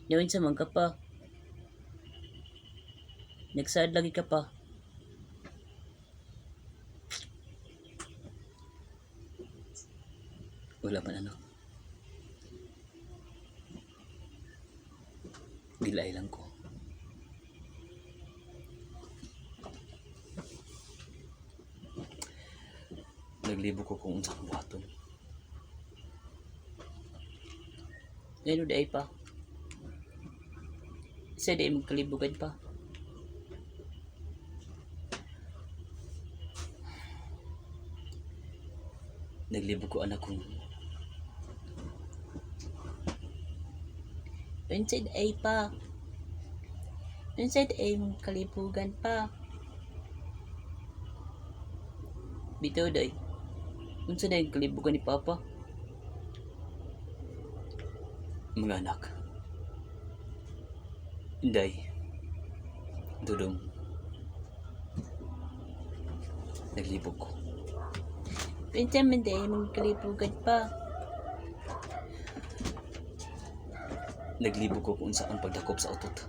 Yawin sa man ka pa. Nagsaad lagi ka pa. Wala man anak. Gilay lang ko. Naglibo ko kung unsang buhaton. Ngayon day pa. Isa day magkalibugan pa. Naglibo ko anak kong inside ay pa. Inside ay magkalibugan pa. Bitaw day. Unsa na yung kalibugan ni Papa? Mga anak. Inday. Dudong. Naglibog ko. Unsa man day magkalibugan pa. Naglibog ko kung saan pagdakop sa utot.